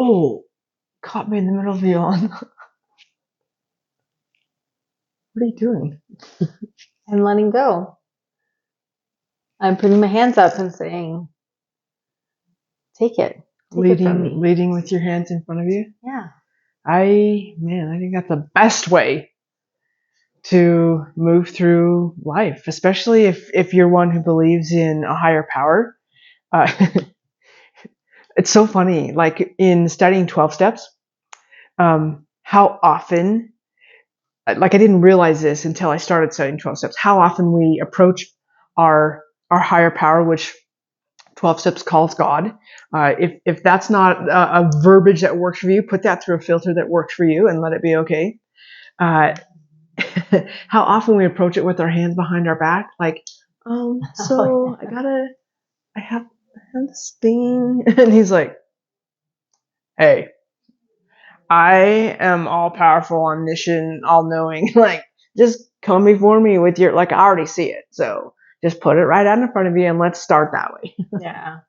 Oh, caught me in the middle of the yawn. What are you doing? I'm letting go. I'm putting my hands up and saying, take it. Take it from me. Leading with your hands in front of you. Yeah. I think that's the best way to move through life, especially if you're one who believes in a higher power. Uh, it's so funny, like in studying 12 steps, how often, like I didn't realize this until I started studying 12 steps, how often we approach our higher power, which 12 steps calls God. If that's not a verbiage that works for you, put that through a filter that works for you and let it be okay. Uh, how often we approach it with our hands behind our back, like, so I have this thing, and he's like, hey, I am all powerful, omniscient, all knowing. Like, just come before me with your, like, I already see it. So just put it right out in front of you and let's start that way. Yeah.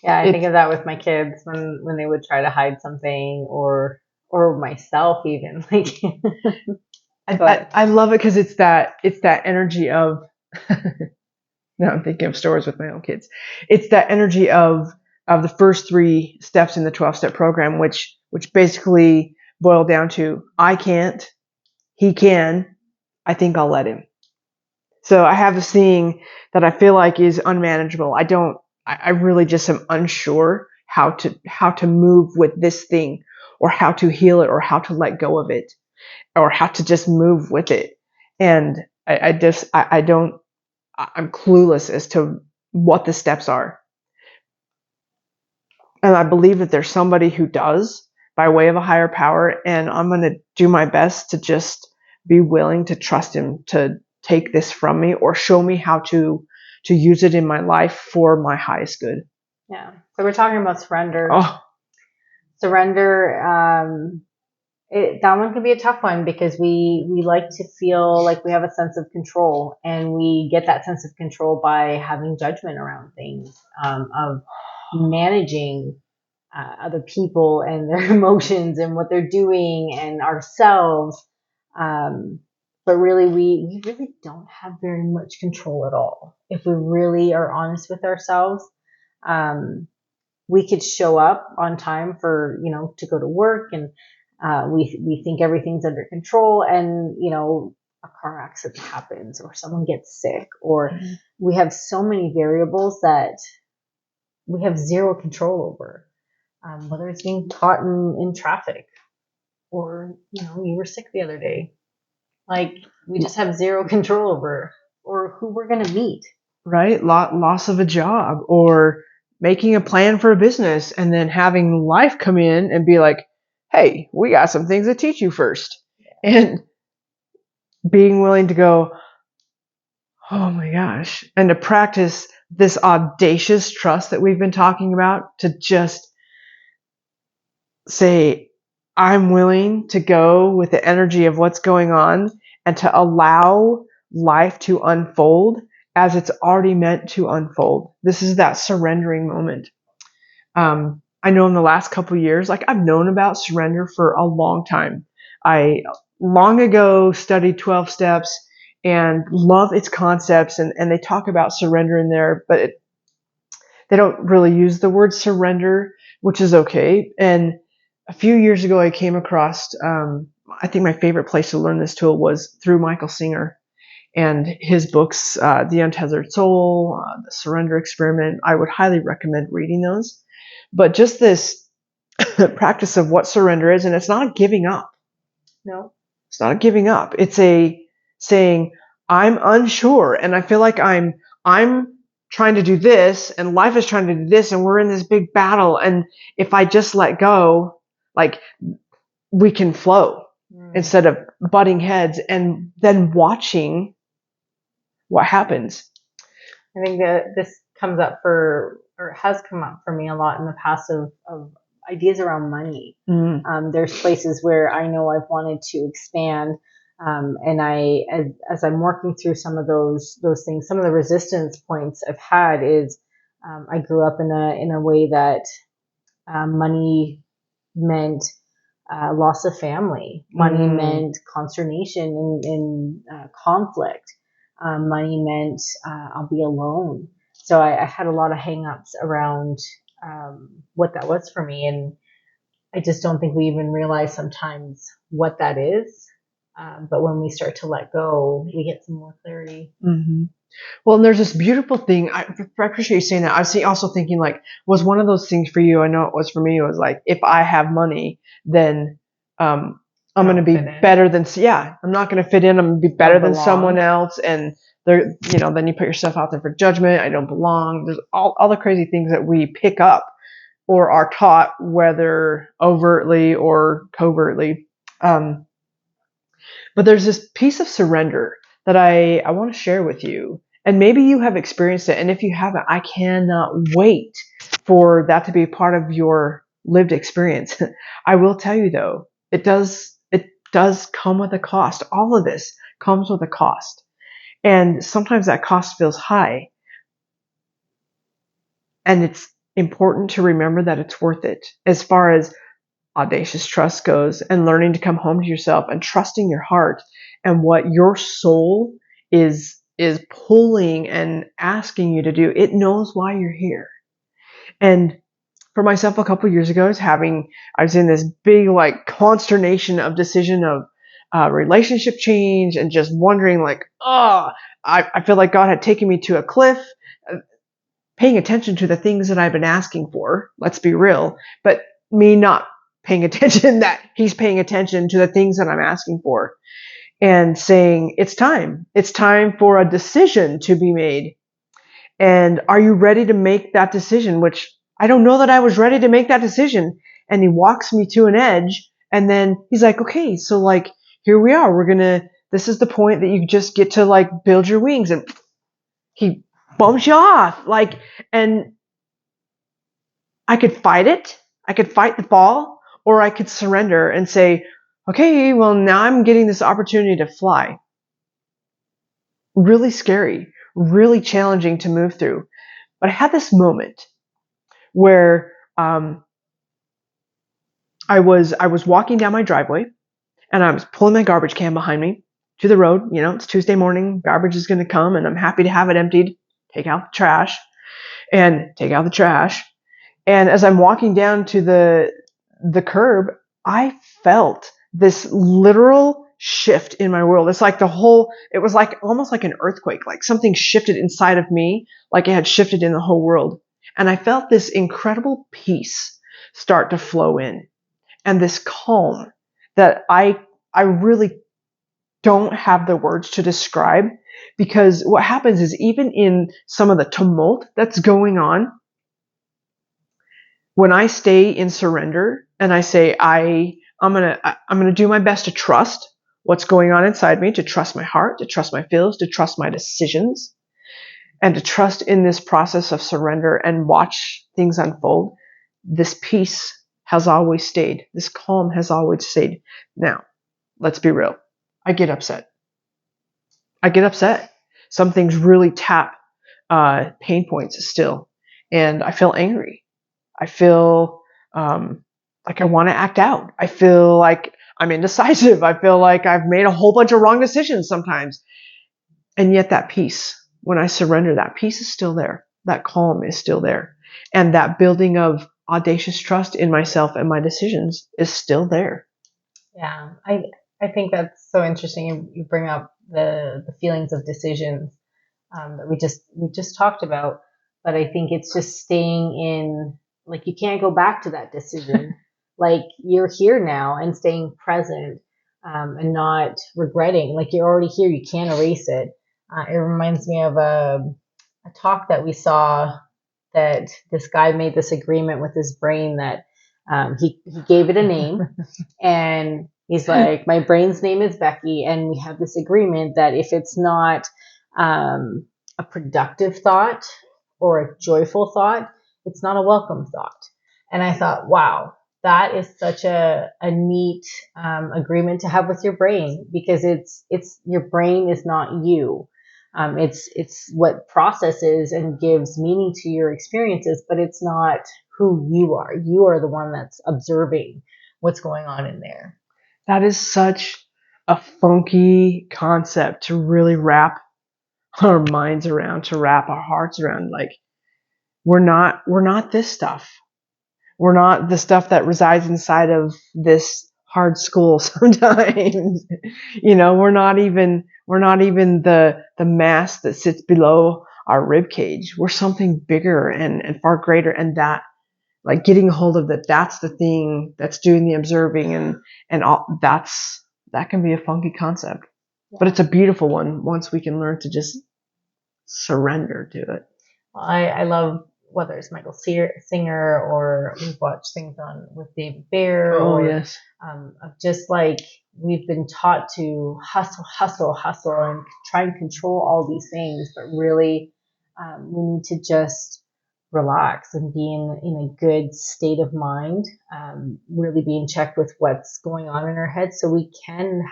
Yeah, I think of that with my kids when they would try to hide something or myself even. Like I love it because it's that energy of, now I'm thinking of stories with my own kids. It's that energy of the first 3 steps in the 12-step program, which basically boil down to, I can't, he can, I think I'll let him. So I have this thing that I feel like is unmanageable. I really just am unsure how to move with this thing, or how to heal it, or how to let go of it, or how to just move with it. And I don't, I'm clueless as to what the steps are. And I believe that there's somebody who does, by way of a higher power, and I'm going to do my best to just be willing to trust him to take this from me, or show me how to use it in my life for my highest good. yeah. So we're talking about surrender. Oh, Surrender, that one can be a tough one because we like to feel like we have a sense of control, and we get that sense of control by having judgment around things, of managing other people and their emotions and what they're doing and ourselves. But really, we really don't have very much control at all. If we really are honest with ourselves, we could show up on time for, to go to work, and we think everything's under control, and a car accident happens, or someone gets sick, or we have so many variables that we have zero control over, whether it's being caught in traffic, or you were sick the other day. Like, we just have zero control over, or who we're going to meet. right? Loss of a job, or making a plan for a business, and then having life come in and be like, hey, we got some things to teach you first. And being willing to go, oh my gosh, and to practice this audacious trust that we've been talking about, to just say, I'm willing to go with the energy of what's going on, and to allow life to unfold as it's already meant to unfold. This is that surrendering moment. I know in the last couple of years, like, I've known about surrender for a long time. I long ago studied 12 steps and love its concepts, and they talk about surrender in there, but they don't really use the word surrender, which is okay. And a few years ago, I came across, I think my favorite place to learn this tool was through Michael Singer and his books, The Untethered Soul, The Surrender Experiment. I would highly recommend reading those. But just this practice of what surrender is, and it's not a giving up. No. It's not a giving up. It's a saying, I'm unsure, and I feel like I'm trying to do this, and life is trying to do this, and we're in this big battle. And if I just let go, like, we can flow instead of butting heads and then watching what happens. I think that this comes up or has come up for me a lot in the past, of ideas around money. There's places where I know I've wanted to expand, and as I'm working through some of those things, some of the resistance points I've had is, I grew up in a way that money meant loss of family. Money meant consternation and conflict. Money meant I'll be alone. So I had a lot of hang-ups around what that was for me. And I just don't think we even realize sometimes what that is. But when we start to let go, we get some more clarity. Mm-hmm. Well, and there's this beautiful thing. I appreciate you saying that. I was also thinking, like, was one of those things for you? I know it was for me. It was like, if I have money, then I'm going to be better than, yeah, I'm not going to fit in. I'm going to be better than someone else. And there, then you put yourself out there for judgment. I don't belong. There's all the crazy things that we pick up or are taught, whether overtly or covertly. But there's this piece of surrender that I want to share with you. And maybe you have experienced it. And if you haven't, I cannot wait for that to be part of your lived experience. I will tell you though, it does come with a cost. All of this comes with a cost. And sometimes that cost feels high. And it's important to remember that it's worth it as far as audacious trust goes, and learning to come home to yourself and trusting your heart and what your soul is pulling and asking you to do. It knows why you're here. And for myself, a couple of years ago, I was in this big like consternation of decision of relationship change, and just wondering like, I feel like God had taken me to a cliff, paying attention to the things that I've been asking for. Let's be real, but me not paying attention that he's paying attention to the things that I'm asking for, and saying, it's time for a decision to be made. And are you ready to make that decision? Which I don't know that I was ready to make that decision. And he walks me to an edge, and then he's like, okay, so like, here we are. This is the point that you just get to like build your wings, and he bumps you off. Like, and I could fight it. I could fight the fall, or I could surrender and say, okay, well, now I'm getting this opportunity to fly. Really scary, really challenging to move through. But I had this moment where I was walking down my driveway, and I was pulling my garbage can behind me to the road. It's Tuesday morning, garbage is going to come, and I'm happy to have it emptied. Take out the trash. And as I'm walking down to the curb, I felt this literal shift in my world. It's like it was like almost like an earthquake, like something shifted inside of me, like it had shifted in the whole world. And I felt this incredible peace start to flow in, and this calm that I really don't have the words to describe, because what happens is, even in some of the tumult that's going on, when I stay in surrender and I say, I'm gonna do my best to trust what's going on inside me, to trust my heart, to trust my feelings, to trust my decisions, and to trust in this process of surrender and watch things unfold. This peace has always stayed. This calm has always stayed. Now, let's be real. I get upset. Some things really tap pain points still, and I feel angry. I feel like I want to act out. I feel like I'm indecisive. I feel like I've made a whole bunch of wrong decisions sometimes. And yet that peace, when I surrender, that peace is still there. That calm is still there. And that building of audacious trust in myself and my decisions is still there. Yeah, I think that's so interesting. You bring up the feelings of decisions that we just talked about, but I think it's just staying in, like, you can't go back to that decision. Like, you're here now, and staying present, and not regretting. Like, you're already here, you can't erase it. It reminds me of a talk that we saw, that this guy made this agreement with his brain that he gave it a name, and he's like, my brain's name is Becky, and we have this agreement that if it's not a productive thought or a joyful thought, it's not a welcome thought. And I thought, wow, that is such a neat agreement to have with your brain, because it's your brain is not you. It's what processes and gives meaning to your experiences, but it's not who you are. You are the one that's observing what's going on in there. That is such a funky concept to really wrap our minds around, to wrap our hearts around. Like, we're not this stuff. We're not the stuff that resides inside of this hard school sometimes. We're not even the mass that sits below our rib cage. We're something bigger and far greater, and that, like, getting a hold of that's the thing that's doing the observing, and all that can be a funky concept. Yeah. But it's a beautiful one once we can learn to just surrender to it. I love, whether it's Michael Singer, or we've watched things with David Baer. Oh, yes. Of just like, we've been taught to hustle, and try and control all these things, but really, we need to just relax and be in a good state of mind, really being checked with what's going on in our head, so we can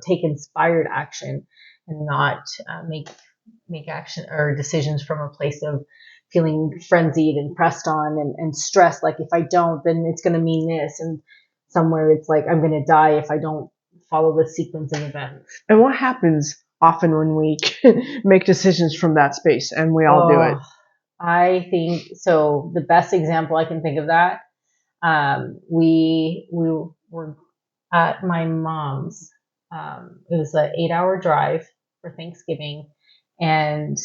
take inspired action and not make action or decisions from a place of feeling frenzied and pressed on and stressed. Like, if I don't, then it's going to mean this. And somewhere it's like, I'm going to die if I don't follow the sequence of events. And what happens often when we make decisions from that space, and we all do it? I think so. The best example I can think of that, we were at my mom's. It was an 8-hour drive for Thanksgiving. And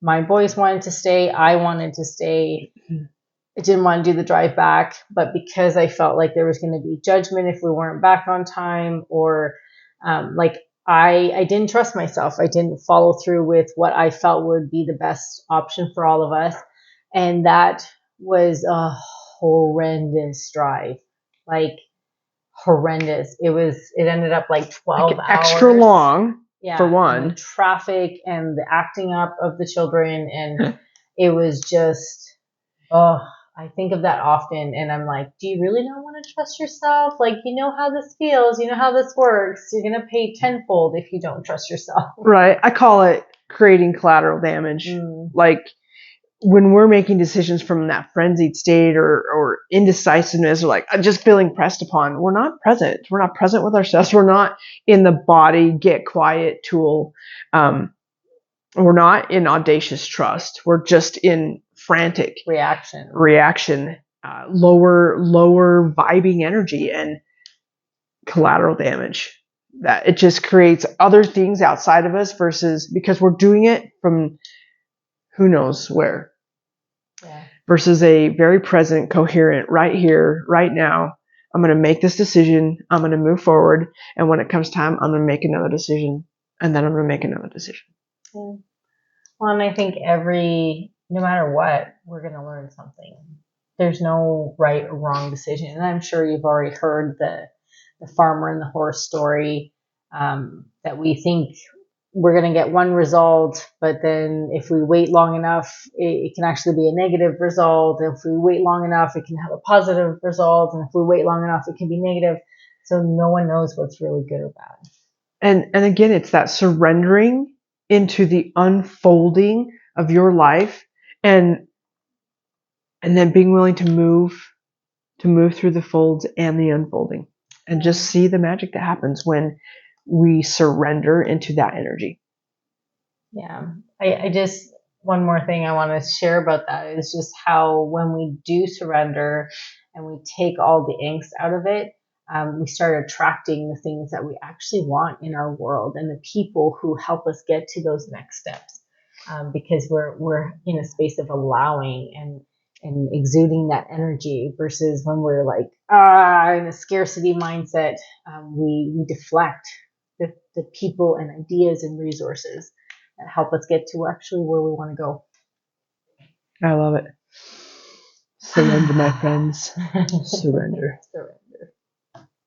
my boys wanted to stay. I wanted to stay. I didn't want to do the drive back, but because I felt like there was going to be judgment if we weren't back on time, or I didn't trust myself. I didn't follow through with what I felt would be the best option for all of us. And that was a horrendous drive. Like, horrendous. It ended up like 12 hours. Extra long. Yeah, for one. And the traffic and the acting up of the children. And it was just, I think of that often, and I'm like, do you really not want to trust yourself? Like, you know how this feels, you know how this works. You're going to pay tenfold if you don't trust yourself. Right. I call it creating collateral damage. Like, when we're making decisions from that frenzied state or indecisiveness, or like just feeling pressed upon, we're not present. We're not present with ourselves. We're not in the body, get quiet tool. We're not in audacious trust. We're just in frantic reaction, lower vibing energy, and collateral damage. That it just creates other things outside of us, versus because we're doing it from who knows where. Yeah. Versus a very present, coherent, right here, right now. I'm going to make this decision. I'm going to move forward. And when it comes time, I'm going to make another decision. And then I'm going to make another decision. Yeah. Well, and I think no matter what, we're going to learn something. There's no right or wrong decision. And I'm sure you've already heard the farmer and the horse story, that we think we're going to get one result, but then if we wait long enough, it can actually be a negative result. If we wait long enough, it can have a positive result. And if we wait long enough, it can be negative. So no one knows what's really good or bad. And again, it's that surrendering into the unfolding of your life, and then being willing to move through the folds and the unfolding, and just see the magic that happens when we surrender into that energy. Yeah. I just, one more thing I want to share about that is just how when we do surrender and we take all the angst out of it, we start attracting the things that we actually want in our world, and the people who help us get to those next steps, because we're in a space of allowing and exuding that energy, versus when we're like in a scarcity mindset, we deflect the people and ideas and resources that help us get to actually where we want to go. I love it. Surrender, my friends. Surrender.